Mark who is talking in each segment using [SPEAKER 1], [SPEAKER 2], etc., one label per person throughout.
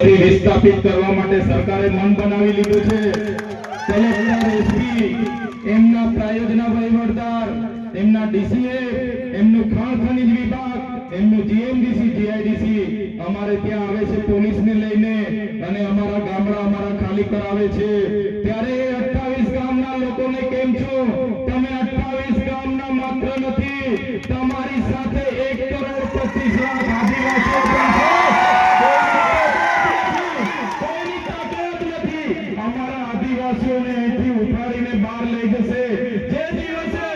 [SPEAKER 1] વિસ્થાપિત કરવા માટે સરકારે મન બનાવી લીધું છે। કલેક્ટર, એસપી, એમના પ્રાયોજના વહીવટદાર, એમના ડીસીએ, એમનું ખાણ ખનીજ વિભાગ, એમનું જીએમડીસી, જીઆઈડીસી અમારે ત્યાં આવે છે પોલીસને લઈને અને અમારા ગામડા અમારા ખાલી કરાવે છે। ત્યારે 28 ગામના લોકોને કેમ છો? તમે 28 ગામના માત્ર નથી, તમારી સાથે 1,25,00,000 આદિવાસીઓ પણ છે। આદિવાસીઓને અહીંથી ઉઠાડીને બહાર લઈ જશે। જે દિવસે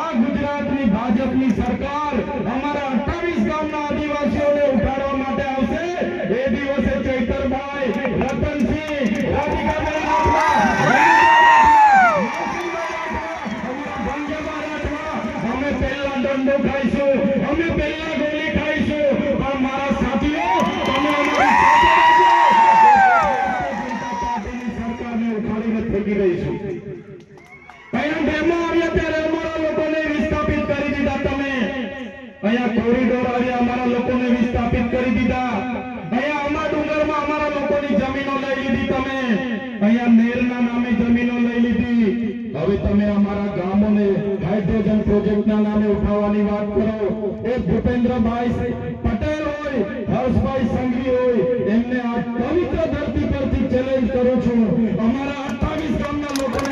[SPEAKER 1] આ ગુજરાતની ભાજપની સરકાર અમારા 28 ગામના આદિવાસીઓને ઉઠાડવા માટે આવશે, એ દિવસે ચૈતરભાઈ, રતનસિંહ, રાધિકાબેન રાઠવા, અમે પહેલા દંડો ખાઈશું, અમે પહેલા ગોળી ખાઈશું, પણ મારા સાથીઓ તમે અમારી થઈ રહીશું। અહીંયા ડેમો આવ્યા ત્યારે અમારા લોકોને વિસ્થાપિત કરી દીધા તમે। અહીંયા કોરિડોર આવ્યા, અમારા લોકોને વિસ્થાપિત કરી દીધા। અહીંયા અમારા ડુંગરમાં અમારા લોકોની જમીનો લઈ લીધી તમે। અહીંયા નેરના નામે જમીનો લઈ લીધી। હવે તમે અમારા ગામોને હાઇડ્રોજન પ્રોજેક્ટના નામે ઉઠાવવાની વાત કરો। એ ભૂપેન્દ્રભાઈ પટેલ હોય, હર્ષભાઈ સંઘવી હોય, એમને આ પવિત્ર ધરતી પરથી ચેલેન્જ કરું છું, અમારા 28 ગામના લોકોને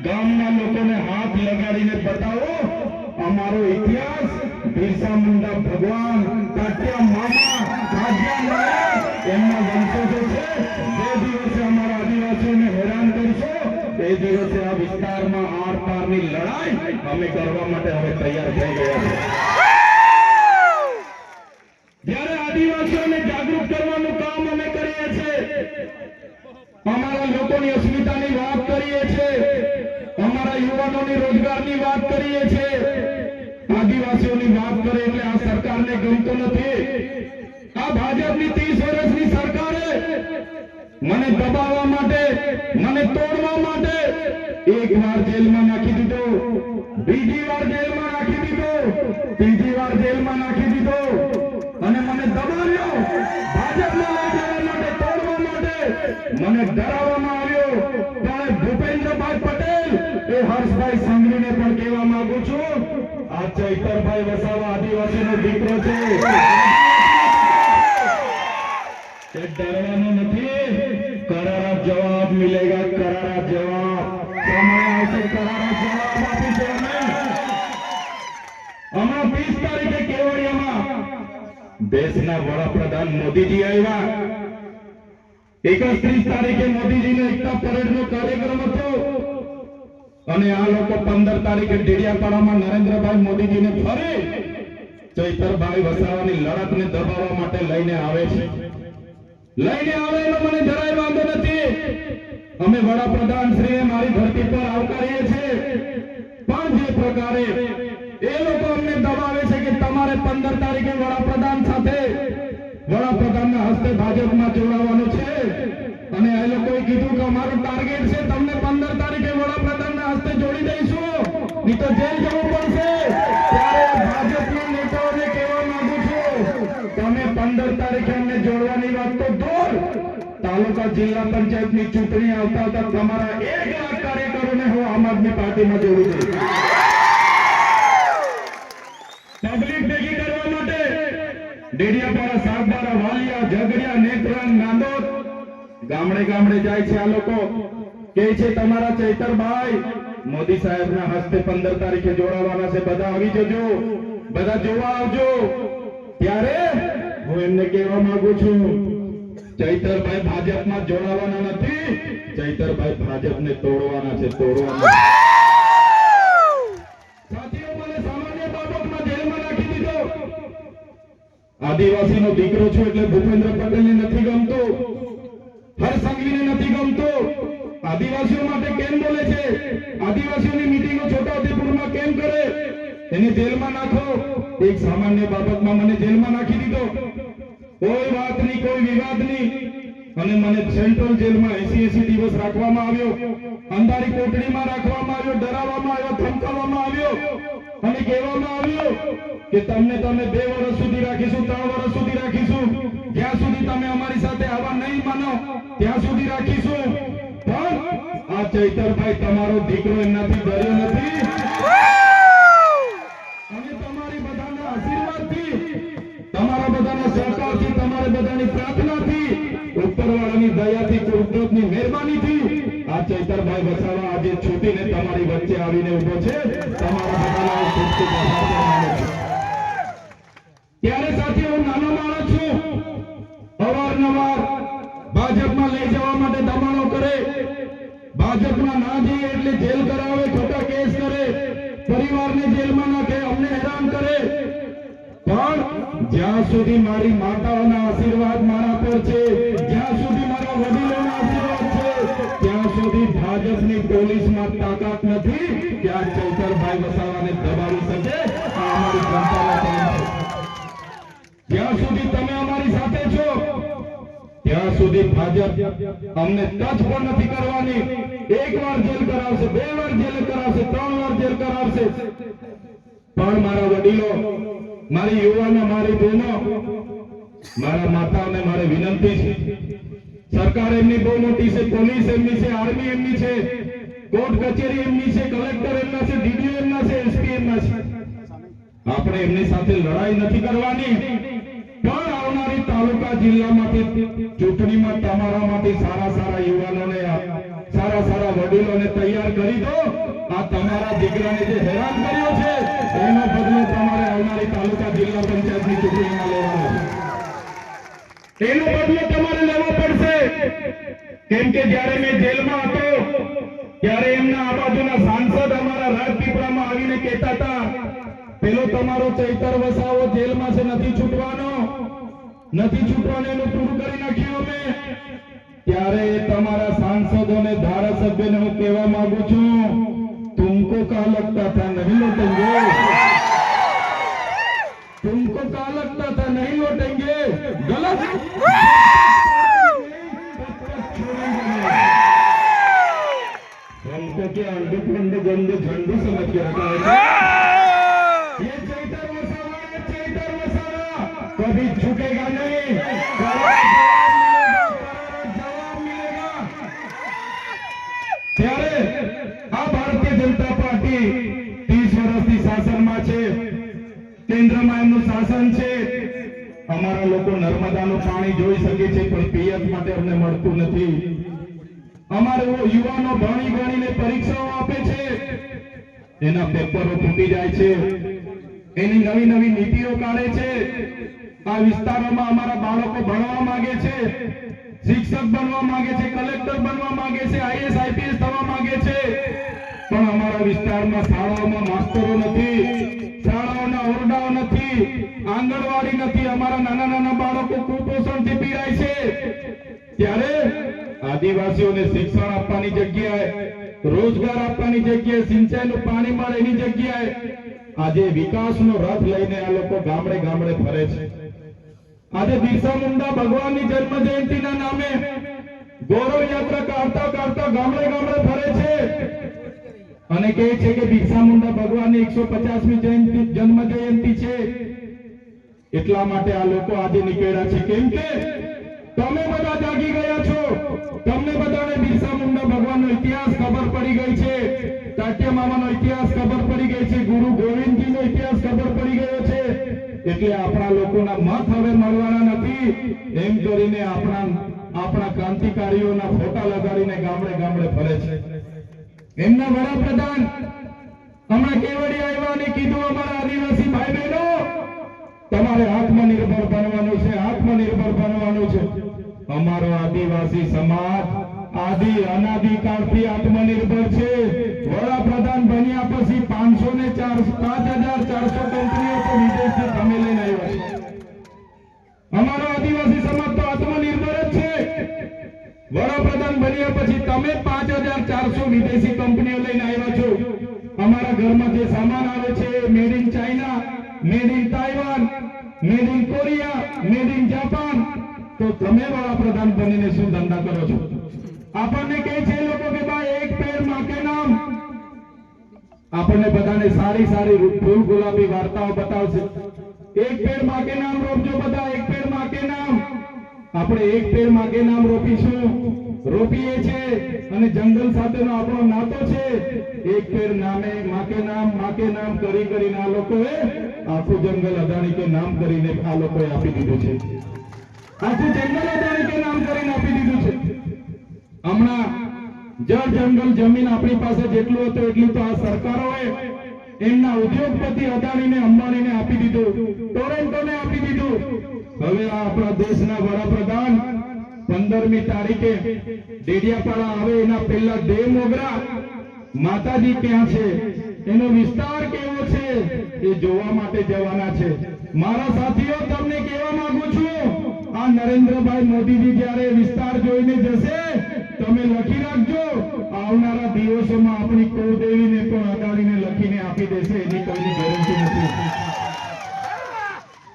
[SPEAKER 1] ગામના લોકોને હાથ લગાડીને બતાવો અમારો ઇતિહાસ। બિરસા મુંડા ભગવાન, કાટિયા મામા, ભાગ્યા નાયક એમના વંશજો છે। જે દિવસે અમારા આદિવાસીઓને હેરાન કરશો એ દિવસે આ વિસ્તારમાં આર પારની લડાઈ અમે કરવા માટે હવે તૈયાર થઈ ગયા છે। જ્યારે આદિવાસીઓને જાગૃત કરવાનું કામ અમે કરીએ છીએ, અમારા લોકોની અસ્મિતાની વાત કરીએ છીએ, અમારા યુવાનોની રોજગારની વાત કરીએ છીએ, આદિવાસીઓની વાત કરે એટલે આ સરકારને ગમતો નથી। આ ભાજપની 30 વર્ષની સરકારે મને દબાવવા માટે, મને તોડવા માટે એકવાર જેલમાં નાખી દીધો, બીજી વાર જેલમાં નાખી દીધો, ત્રીજી વાર જેલમાં નાખી દીધો અને મને દબાવ્યો। ભાજપમાં લઈ જવા માટે, તોડવા માટે મને ડરાવવામાં આવ્યો। ત્યારે ભૂપેન્દ્રભાઈ પટેલ, એ હર્ષભાઈ સંઘવીને પણ કહેવા માંગુ છું, આ ચૈતરભાઈ વસાવા આદિવાસીનો દીકરો છે, એ ડરવાનો નથી। કરારા જવાબ મિલેગા, કરારા જવાબ સમય આવશે, કરારા જવાબ આપીશું અમે। હમણાં 20 તારીખે કેવડિયામાં દેશના વડાપ્રધાન મોદીજી આવ્યા। 31 તારીખે મોદીજીનો એકતા પરેડનો કાર્યક્રમ હતો અને આ લોકો 15 તારીખે ડેડિયાપાડામાં નરેન્દ્રભાઈ મોદીજીને ફરી ચૈતરભાઈ વસાવાની લડતને દબાવવા માટે લઈને આવે છે। લઈને આવે એનો મને જરાય વાંધો નથી। અમે વડાપ્રધાન શ્રીએ મારી ધરતી પર આવકારીએ છીએ, પણ જે પ્રકારે એ લોકો અમને દબાવે છે કે તમારે 15 તારીખે વડાપ્રધાન સાથે, વડાપ્રધાનના હસ્તે ભાજપમાં જોડાવાનું છે અને એ લોકોએ કીધું કે અમારું ટાર્ગેટ છે તમને 15 તારીખે વડાપ્રધાનના હસ્તે જોડી દઈશું, નહીં તો જેલ જવું પડશે। ત્યારે ભાજપના નેતાઓને કહેવા માંગુ છું, તમે 15 તારીખે અમને જોડવાની વાત તો દૂર, તાલુકા જિલ્લા પંચાયતની ચૂંટણી આવતા હતા તમારા 1 લાખ કાર્યકરોને હું આમ આદમી પાર્ટીમાં જોડી દઈશ। પબ્લિક ભેગી કરવા માટે ડેડિયાપાડા, સાગબારા, વાલિયા, ઝઘડિયા, નેત્રંગ, નાંદોદ ગામડે ગામડે જાય છે। આ લોકો કહે છે તમારા ચૈતરભાઈ મોદી સાહેબના હસ્તે 15 તારીખે જોડાવાના છે, બધા આવી જજો, બધા જોવા આવજો। ત્યારે હું એમને કહેવા માંગુ છું, ચૈતરભાઈ ભાજપમાં જોડાવાના નથી, ચૈતરભાઈ ભાજપને તોડવાના છે, તોડવાના। સાથીઓ, મને સામાન્ય બાબતમાં જેલમાં નાખી દીધો। આદિવાસીનો દીકરો છું એટલે ભૂપેન્દ્ર પટેલને નથી ગમતો, હર્ષ સંઘવીને નથી ગમતો। આદિવાસીઓ માટે કેમ બોલે છે, આદિવાસીઓની મીટિંગો છોટાઉદેપુરમાં કેમ કરે, એને જેલમાં નાખો। એક સામાન્ય બાબતમાં મને જેલમાં નાખી દીધો, કોઈ વાત નહીં, કોઈ વિવાદ નહીં, અને મને સેન્ટ્રલ જેલમાં 80 દિવસ રાખવામાં આવ્યો, અંધારી કોટડીમાં રાખવામાં આવ્યો, ડરાવવામાં આવ્યો, ધમકાવવામાં આવ્યો અને કહેવામાં આવ્યું કે તમને 2 વર્ષ સુધી રાખી ચૈતરભાઈ તમારો દીકરો એમનાથી ડર્યો નથી અને તમારી બધાના આશીર્વાદથી, તમારા બધાના સહકારથી, તમારા બધાની પ્રાર્થનાથી, ઉપરવાળાની દયાથી, કુદરતની મહેરબાનીથી આ ચૈતરભાઈ વસાવા આજે છૂટીને તમારી વચ્ચે આવીને ઊભો છે. તમારા બધાનો ખૂબ ખૂબ આભાર માનું છું. ત્યારે સાથીઓ, હું નાનો માણસ છું, અવારનવાર ભાજપમાં લઈ જવા માટે દબાણો કરે, ભાજપમાં ના જઈએ એટલે જેલ કરાવે, ખોટા કેસ કરે, પરિવારને જેલમાં નાખે, અમને હેરાન કરે. પણ જ્યાં સુધી મારી માતાઓના આશીર્વાદ મારા પર છે, જ્યાં સુધી મારા વડીલોના આશીર્વાદ છે, ત્યાં સુધી ભાજપની પોલીસમાં તાકાત નથી કે આ ચૈતરભાઈ વસાવાને દબાવી શકે. આ અમારી જનતાનો કામ છે. જ્યાં સુધી તમે અમારી સાથે છો ત્યાં સુધી ભાજપ અમને ટચ પણ નથી કરવાની. એક વાર જેલ કરાવશે, 2 વાર જેલ કરાવશે, 3 વાર જેલ કરાવશે, પણ મારા વડીલો, મારી યુવાનો, મારી બહેનો, મારા માતાઓને મારે વિનંતી છે, સરકાર એમની બહુ મોટી છે, પોલીસ એમની છે, આર્મી એમની છે, કોર્ટ કચેરી એમની છે, કલેક્ટર એમના છે, ડીડીઓ એમના છે, એસપી એમના છે. આપણે એમની સાથે લડાઈ નથી કરવાની, પણ આવનારી તાલુકા જિલ્લામાંથી ચૂંટણીમાં તમારામાંથી સારા સારા યુવાનોને, સારા સારા વડીલોને તૈયાર કરી દો. આ તમારા દીકરાને જે હેરાન કર્યો છે એનો બદલો તમારે આવનારી તાલુકા જિલ્લા પંચાયતની ચૂંટણીમાં લેવાનો છે. એનો બદલો તમારે લેવો પડશે. કેમ કે જ્યારે મેં જેલમાં હતો ત્યારે એમના આ બાજુના સાંસદ અમારા રાજપીપળામાં આવીને કહેતા હતા, પેલો તમારો ચૈતર વસાવો જેલમાં છે, નથી છૂટવાનો, એનું પૂરું કરી નાખ્યું અમે. ત્યારે તમારા સાંસદોને, ધારાસભ્યોને હું કહેવા માંગુ છું, तुमको क्या लगता था नहीं लौटेंगे, तुमको क्या लगता था नहीं लौटेंगे, गलत. हमको क्या अंडे पंडे गंदे झंडू समझ के रखा है. ये चैतर वसावा कभी झुकेगा नहीं, जवाब मिलेगा. ત્યારે આ ભારતીય જનતા પાર્ટી 30 વર્ષથી શાસનમાં છે, કેન્દ્રમાં એમનું શાસન છે. અમારા લોકો નર્મદાનું પાણી જોઈ શકે છે પણ પિયત માટે અમને મળતું નથી. અમારે યુવાનો ભણી ગણીને પરીક્ષાઓ આપે છે, એના પેપરો ફૂટી જાય છે, એની નવી નવી નીતિઓ કાઢે છે. આ વિસ્તારોમાં અમારા બાળકો ભણવા માંગે છે, શિક્ષક બનવા માંગે છે, કલેક્ટર બનવા માંગે છે, આઈએસ આઈપીએસ થવા માંગે છે, પણ અમારા વિસ્તારમાં શાળાઓમાં માસ્ટરો નથી, શાળાઓના ઓરડાઓ નથી, આંગણવાડી નથી. અમારા નાના નાના બાળકો કુપોષણથી પીડાય છે. ત્યારે આદિવાસીઓને શિક્ષણ આપવાની જગ્યાએ, રોજગાર આપવાની જગ્યાએ, સિંચાઈનું પાણી મળે એની જગ્યાએ આજે વિકાસનો રથ લઈને આ લોકો ગામડે ગામડે ફરે છે. આજે બિરસા મુંડા ભગવાનની જન્મ જયંતિના નામે ગૌરવ યાત્રા કાઢતા કાઢતા ગામડે ગામડે ફરે છે અને કહે છે કે બિરસા મુંડા ભગવાનની 150મી જન્મ જયંતિ છે. એટલા માટે આ લોકો આજે નીકળ્યા છે. કેમ કે તમે બધા જાગી ગયા છો, તમને બધાને બિરસા મુંડા ભગવાનનો ઇતિહાસ ખબર પડી ગઈ છે, તાત્યા મામાનો ઇતિહાસ ખબર પડી ગઈ છે, ગુરુ ગોવિંદજીનો ઇતિહાસ ખબર પડી ગયો છે. એટલે આપણા લોકોના મત હવે મળવાના નથી એમ કરીને આપણા ક્રાંતિકારીઓના ફોટા લગાડીને ગામડે ગામડે ફરે છે. એમના વડાપ્રધાન હમણાં કેવડી આવ્યા અને કીધું, અમારા આદિવાસી ભાઈ બહેનો તમારે આત્મનિર્ભર બનવાનું છે, આત્મનિર્ભર બનવાનું છે. અમારો આદિવાસી સમાજ અનાદિકાળથી આત્મનિર્ભર છે. વડાપ્રધાન બન્યા પછી 5400 કંપનીઓ તો વિદેશથી તમે લઈને આવ્યા છે. અમારો આદિવાસી સમાજ તો આત્મનિર્ભર જ છે. વડાપ્રધાન બન્યા પછી તમે 5400 વિદેશી કંપનીઓ લઈને આવ્યા છો. અમારા ઘરમાં જે સામાન આવે છે made in China, made in Taiwan, made in Korea, made in Japan. તો તમે વડાપ્રધાન બનીને શું ધંધા કરો છો? આપણને કહે છે લોકો કે ભાઈ એક પેડ માં કે નામ. આપણને બધાને સારી સારી ફૂલ ગુલાબી વાર્તાઓ બતાવશે. એક પેડ માં કે નામ રોપજો બધા, એક પેડ માં કે નામ. આપણે એક પેડ માં કે નામ રોપીશું રોપીએ છે અને જંગલ સાથેનો આપણો નાતો છે. એક પેર નામે માકે નામ કરી કરીને આ લોકોએ આખું જંગલ અદાણી કે નામ કરીને આ લોકોએ આપી દીધું છે. આખું જંગલ અદાણી કે નામ કરીને આપી દીધું છે. હમણાં જળ જંગલ જમીન આપણી પાસે જેટલું હતું એટલું તો આ સરકારોએ એમના ઉદ્યોગપતિ અદાણીને અંબાણીને આપી દીધું, ટોરેન્ટોને આપી દીધું. હવે આ આપણા દેશના વડાપ્રધાન 15મી તારીખે ડેડિયાપાડા આવે એના પહેલા દેવ મોગરા માતાજી ક્યાં છે, એનો વિસ્તાર કેવો છે એ જોવા માટે જવાના છે. મારા સાથીઓ, તમને કહેવા માંગુ છું, આ નરેન્દ્રભાઈ મોદીજી જ્યારે વિસ્તાર જોઈને જશે, તમે લખી રાખજો, આવનારા દિવસોમાં આપણી કુળદેવીને પણ અદાણીને લખીને આપી દેશે, એની કોઈની ગેરંટી નથી.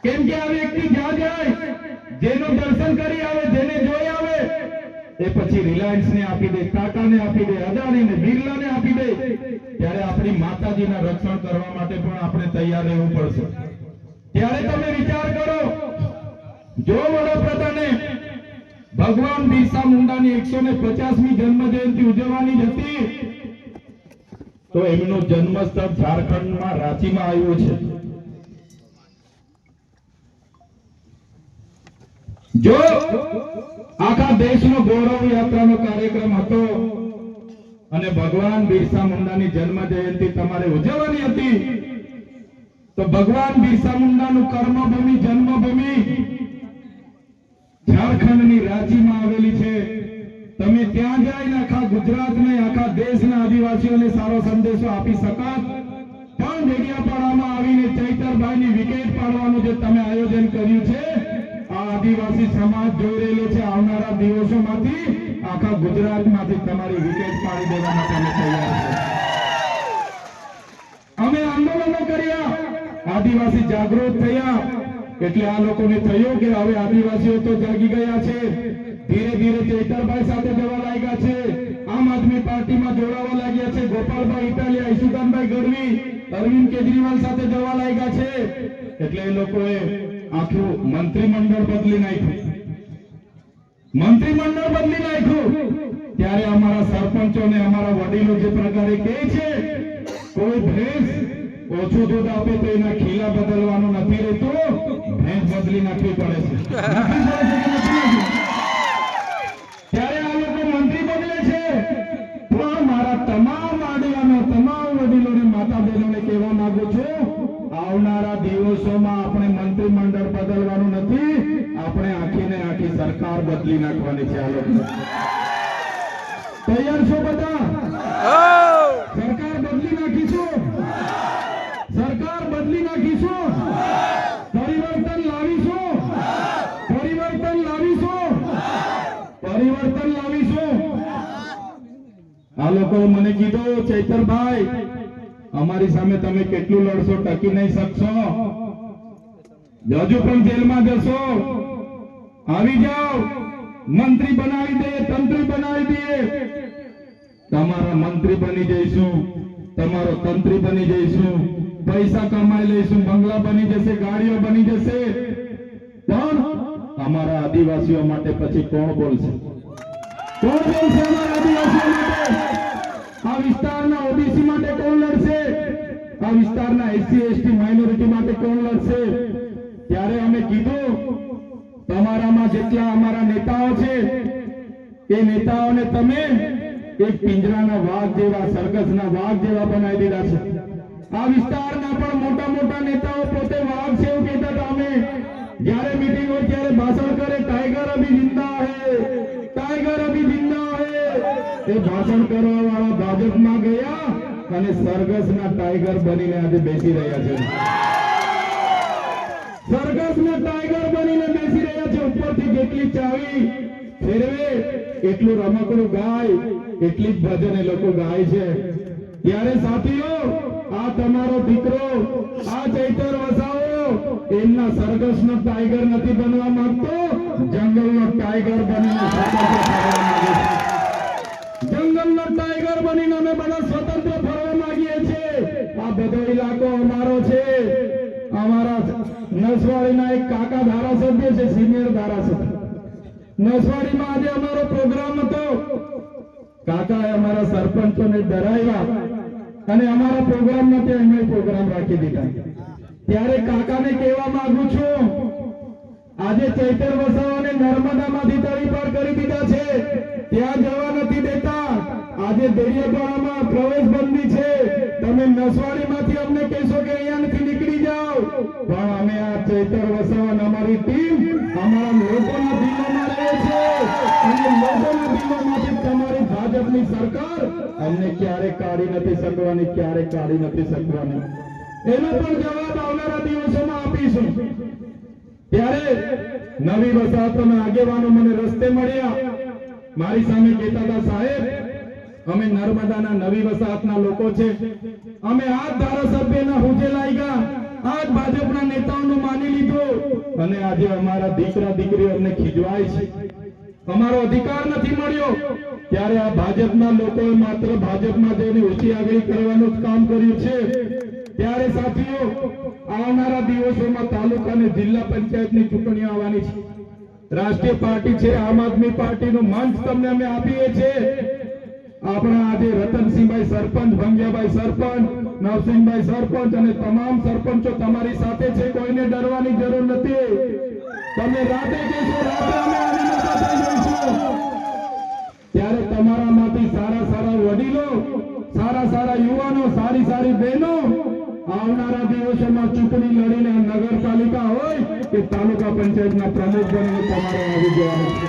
[SPEAKER 1] કેમ કે આ વ્યક્તિ જ્યાં જાય, જેનું દર્શન કરી આવે, જેને જોઈ આવે, એ પછી રિલાયન્સ ને આપી દે, ટાટા ને આપી દે, અદાણી ને, બિરલા ને આપી દે. ત્યારે આપણી માતાજીના રક્ષણ કરવા માટે પણ આપણે તૈયાર રહેવું પડશે. ત્યારે તમે વિચાર કરો, જો વડાપ્રધાને ભગવાન બિરસા મુંડાની 150મી જન્મ જયંતિ ઉજવવાની હતી, તો એમનું જન્મસ્થળ ઝારખંડમાં રાંચીમાં આવ્યું છે. જો આખા દેશનો ગૌરવ યાત્રાનો કાર્યક્રમ હતો અને ભગવાન બિરસા મુંડાની જન્મ જયંતિ તમારે ઉજવવાની હતી, તો ભગવાન બિરસા મુંડાનું કર્મભૂમિ, જન્મભૂમિ ઝારખંડની રાંચીમાં આવેલી છે. તમે ત્યાં જઈને આખા ગુજરાતને, આખા દેશના આદિવાસીઓને સારો સંદેશો આપી શકાત. પણ ડેડિયાપાડામાં આવીને ચૈતરભાઈની વિકેટ પાડવાનું જે તમે આયોજન કર્યું છે, આ આદિવાસી સમાજ જોઈ રહેલો છે. આવનારા દિવસોમાંથી આખા ગુજરાતમાંથી તમારી વિકેટ પાડી દેવા માટે અમે તૈયાર છીએ. અમે આંદોલનો કર્યા, આદિવાસી જાગૃત થયા, એટલે આ લોકોને થયું કે હવે આદિવાસીઓ તો જાગી ગયા છે. ધીરે ધીરે ચૈતરભાઈ સાથે જવા લાગ્યા છે, આમ આદમી પાર્ટીમાં જોડાવા લાગ્યા છે, ગોપાલભાઈ ઇટાલિયા, ઈશુદાનભાઈ ગઢવી, અરવિંદ કેજરીવાલ સાથે જવા લાગ્યા છે. એટલે એ લોકોએ આખું મંત્રીમંડળ બદલી નાખ્યું. ત્યારે અમારા સરપંચો ને અમારા વડીલો જે પ્રકારે કહે છે, કોઈ ભેંસ ઓછું દૂધ આપે તો એના ખીલા બદલવાનું નથી રહેતું, ભેંસ બદલી નાખવી પડે છે. ત્યારે આ લોકો મંત્રી બદલે છે. પણ મારા તમામ આગેવાનો, તમામ વડીલોને, માતા બહેનોને કહેવા માંગુ છું, આવનારા દિવસોમાં આપણે મંત્રીમંડળ બદલવાનું નથી, આપણે આખીને આખી સરકાર બદલી નાખવાની છે. આ લોકો તૈયાર છો બધા? સરકાર બદલી નાખીશું, સરકાર બદલી નાખીશું, પરિવર્તન લાવીશું, પરિવર્તન લાવીશું, પરિવર્તન લાવીશું. આ લોકોએ મને કીધું, ચૈતરભાઈ અમારી સામે તમે કેટલું લડશો, ટકી નહીં શકશો, હજુ પણ જેલમાં જશો, આવી જાઓ, મંત્રી બનાવી દે, તંત્રી બનાવી દે. તમારા મંત્રી બની જઈશું, તમારો તંત્રી બની જઈશું, પૈસા કમાઈ લઈશું, બંગલા બની જશે, ગાડીઓ બની જશે. પણ અમારા આદિવાસીઓ માટે પછી કોણ બોલશે? કોણ બોલશે અમારા આદિવાસીઓ માટે? આ વિસ્તારના ઓબીસી માટે કોણ લડશે? આ વિસ્તારના એસસી એસટી માઇનોરિટી માટે કોણ લડશે? ત્યારે અમે કીધું, તમારામાં જેટલા અમારા નેતાઓ છે, એ નેતાઓને તમે એક પિંજરાના વાઘ જેવા, સરઘસના વાઘ જેવા બનાવી દીધા છે. આ વિસ્તારના પણ મોટા મોટા નેતાઓ પોતે વાઘ છે એવું કહેતા હતા. અમે જ્યારે મીટિંગ હોય ત્યારે ભાષણ કરે, ટાઈગર અભી જિંદા હૈ, ટાઈગર અભી જિંદા હૈ. એ ભાષણ કરવા વાળા ભાજપમાં ગયા અને સરઘસના ટાઈગર બનીને આજે બેસી રહ્યા છે. સરઘસના ટાઈગર બનીને બેસી રહ્યા છે. ઉપરથી જેટલી ચાવી ફેરવે એટલું રમકડું ગાય, એટલી જ ભજન એ લોકો ગાય છે. ત્યારે સાથીઓ, આ તમારો દીકરો, આ ચૈતર વસાવો એમના સરઘસનો ટાઈગર નથી બનવા માંગતો, જંગલનો ટાઈગર બનીને જંગલનો ટાઈગર બનીને અમે બધા સ્વતંત્ર ફરવા માંગીએ છીએ. આ બધો ઇલાકો અમારો છે. અમારા નસવાડીના એક કાકા ધારાસભ્ય છે, સિનિયર ધારાસભ્ય, નસવાડીમાં આજે અમારો પ્રોગ્રામ હતો. કાકાએ અમારા સરપંચોને ડરાવ્યા અને અમારા પ્રોગ્રામમાં ત્યાં એમણે પ્રોગ્રામ રાખી દીધા. ત્યારે કાકાને કહેવા માંગુ છું, આજે ચૈતર વસાવાને નર્મદામાંથી તળીપાર કરી દીધા છે, ત્યાં જવા નથી દેતા. આજે દેડિયાપાડામાં પ્રવેશ બંધી છે. તમે નસવાડીમાંથી અમને કહેશો કે અહીંયાથી નીકળી જાઓ, પણ અમે આ ચૈતર વસાવા અમારી ટીમ અમારા લોકોના દિલોમાં રહે છે અને લોકોના દિલોમાંથી તમારી ભાજપની સરકાર અમને ક્યારે કાઢી નથી શકવાની, ક્યારે કાઢી નથી શકવાની. એનો પણ જવાબ આવનારા દિવસોમાં આપીશું. ત્યારે નવી વસાહતોના આગેવાનો મને રસ્તે મળ્યા. મારી સામે કહેતા હતા, સાહેબ અમે નર્મદાના નવી વસાહતના લોકો છે, અમે આ ધારાસભ્યના હુજે લાગ્યા, આજ ભાજપના નેતાઓનું માની લીધું અને આજે અમારા દીકરા દીકરીઓ અમને ખીજવાય છે, અમારો અધિકાર નથી મળ્યો. ત્યારે આ ભાજપના લોકોએ માત્ર ભાજપમાં જઈને ઊંચી આગળ કરવાનું જ કામ કર્યું છે. ત્યારે સાથીઓ, આવનારા દિવસોમાં તાલુકા અને જિલ્લા પંચાયતની ચૂંટણીઓ આવવાની છે. રાષ્ટ્રીય પાર્ટી છે આમ આદમી પાર્ટીનું મંચ તમને અમે આપીએ છીએ. આપણા આજે રતનસિંહભાઈ સરપંચ, ભંગિયાભાઈ સરપંચ, નવસિંહભાઈ સરપંચ અને તમામ સરપંચો તમારી સાથે છે. કોઈને ડરવાની જરૂર નથી. તમે રાતે કહેશો, રાતે અમે આવીને સાથે જઈશું. ત્યારે તમારામાંથી સારા સારા વડીલો, સારા સારા યુવાનો, સારી સારી બહેનો આવનારા દિવસોમાં ચૂંટણી લડીને નગરપાલિકા હોય કે તાલુકા પંચાયતના પ્રમુખ બનીને તમારે આવી જવાનું છે.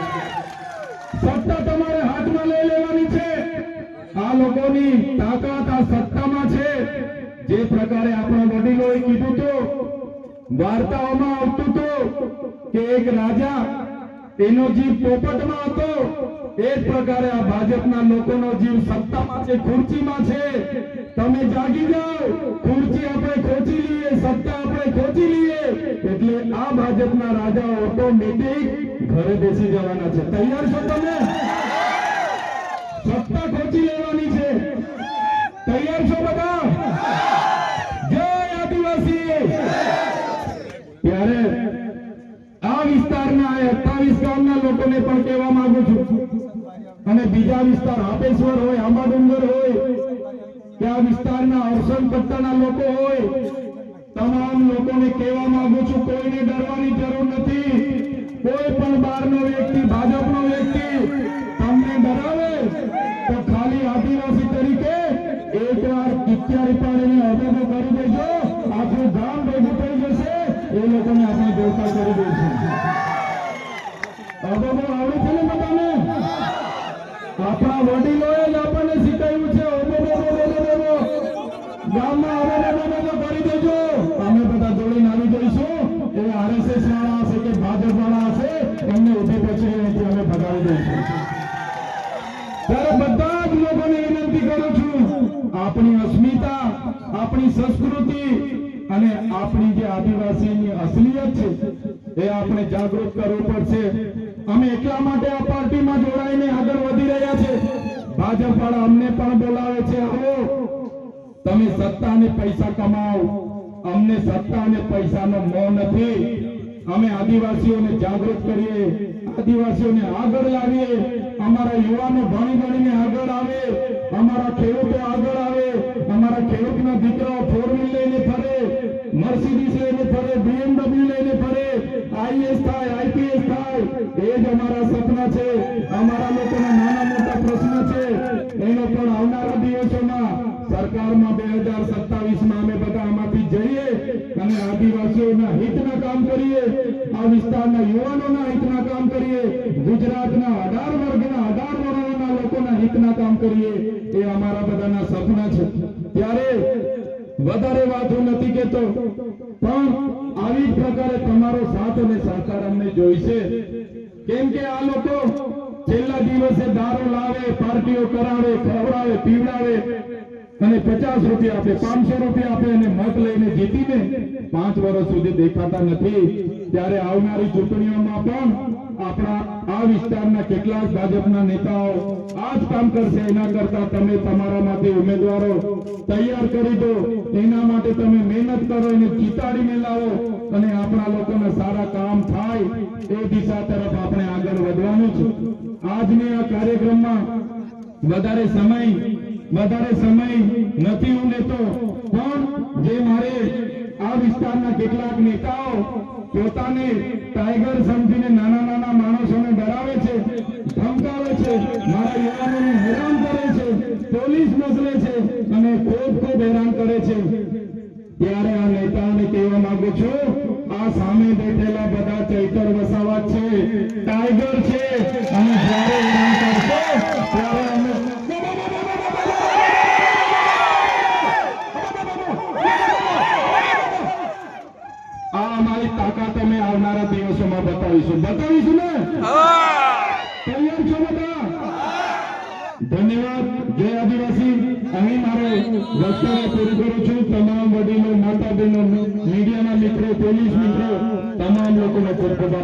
[SPEAKER 1] સત્તા તમારે હાથમાં લઈ લેવાની છે. આ લોકોની તાકાત આ સત્તામાં છે. જે પ્રકારે આપણા વડીલોએ કીધું હતું, વાર્તાઓમાં આવતું હતું કે એક રાજા, એનો જીવ પોપટમાં હતો, એ જ પ્રકારે આ ભાજપના લોકોનો જીવ સત્તામાં છે, ખુરચીમાં છે. તમે જાગી જાઓ, ખુરચી આપણે ખોચી લઈએ, સત્તા આપણે ખોચી લઈએ એટલે આ ભાજપના રાજા ઓટોમેટિક ઘરે બેસી જવાના છે. તૈયાર છો તમે? સત્તા ખોચી લેવાની છે. તૈયાર છો બધા? જય આદિવાસી. ત્યારે આ વિસ્તારના 28 ગામના લોકોને પણ કહેવા માંગુ છું અને બીજા વિસ્તાર હાપેશ્વર હોય, આંબાડુંગર હોય કે આ વિસ્તારના અવસન પટ્ટાના લોકો હોય, તમામ લોકોને કહેવા માંગુ છું, કોઈને ડરવાની જરૂર નથી. કોઈ પણ બહારનો વ્યક્તિ, ભાજપનો વ્યક્તિ તમને ડરાવે તો ખાલી આદિવાસી તરીકે એકવાર કિત્યારી પાડીને અબોબો કરી દેજો, આખું ગામ ભેગું થઈ જશે, એ લોકોને આપણે દેવતા કરી દઈશું. અબોબો આવડે છે ને બધાને? આપણા વડીલોએ જ આપણને શીખવ્યું છે. ગામમાં અબોબો કરી દેજો, અમે બધા દોડીને આવી જઈશું. એ આરએસએસ વાળા હશે કે ભાજપ વાળા હશે, એમને ઉભી પછી અહીંથી અમે ભગાવી દઈશું. ત્યારે બધા જ લોકોને વિનંતી કરું છું, આપણી અસ્મિતા, આપણી સંસ્કૃતિ અને આપણી જે આદિવાસીની અસલિયત છે એ આપણે જાગૃત કરવું પડશે. અમે એટલા માટે આ પાર્ટીમાં જોડાઈને આગળ વધી રહ્યા છે. ભાજપ વાળા અમને પણ બોલાવે છે, આવો તમે સત્તા અને પૈસા કમાઓ. અમને સત્તા અને પૈસાનો મોહ નથી. અમે આદિવાસીઓને જાગૃત કરીએ, આદિવાસીઓને આગળ લાવીએ, અમારા યુવાનો ભણી ભણીને આગળ આવે, અમારા ખેડૂતો આગળ આવે, અમારા ખેડૂતના દીકરાઓ 4 વ્હીલ લઈને ફરે, મર્સિડીઝ લઈને ફરે, BMW લઈને ફરે, IAS થાય, IPS થાય, એ જ અમારા સપના છે. અમારા લોકોના નાના મોટા પ્રશ્ન છે, એનો પણ આવનારા દિવસોમાં સરકારમાં 2027માં અમે બધા આમાંથી જઈએ અને આદિવાસીઓના હિતના કામ કરીએ, આ વિસ્તારના યુવાનોના હિતના કામ કરીએ, ગુજરાતના 18 વર્ગના 18 વર્ગના લોકોના હિતના કામ કરીએ. એ અમારા બધાના સપના છે. ત્યારે વધારે વાતો નથી કહેતો, પણ આવી જ પ્રકારે તમારો સાથ અને સહકાર અમને જોઈશે. કેમ કે આ લોકો છેલ્લા દિવસે દારૂ લાવે, પાર્ટીઓ કરાવે, ખવડાવે, પીવડાવે અને 50 રૂપિયા આપે, 500 રૂપિયા આપે અને મત લઈને જીતીને 5 વર્ષ સુધી દેખાતા નથી. ત્યારે આવનારી ચૂંટણીઓમાં પણ આપણા આ વિસ્તારના કેટલાક ભાજપના નેતાઓ આ જ કામ કરશે. એના કરતા તમે તમારામાંથી ઉમેદવારો તૈયાર કરી દો, એના માટે તમે મહેનત કરો, એને જીતાડીને લાવો અને આપણા લોકોના સારા કામ થાય એ દિશા તરફ આપણે આગળ વધવાનું આજની આ કાર્યક્રમમાં વધારે સમય નથી હું લેતો, પણ જે મારે આ વિસ્તારના કેટલાક નેતાઓ પોતાને ટાઈગર સમજીને નાના માણસોને ડરાવે છે, ધમકાવે છે, મારા યુવાનોને હેરાન કરે છે, પોલીસ મોકલે છે અને ખૂબ હેરાન કરે છે, ત્યારે આ નેતાઓને કહેવા માંગુ છું, આ સામે બેઠેલા બધા ચૈતર વસાવા છે, ટાઈગર છે, અને જ્યારે હેરાન કરશો ત્યારે અમે આ અમારી તાકાત અમે આવનારા દિવસોમાં બતાવીશું ને? તૈયાર છો બધા? ધન્યવાદ. જય આદિવાસી. અહીં મારો વક્તવ્ય પૂરું કરું છું. તમામ વડીલો, માતા બહેનો, મીડિયાના મિત્રો, પોલીસ મિત્રો, તમામ લોકોને ખૂબ ખૂબ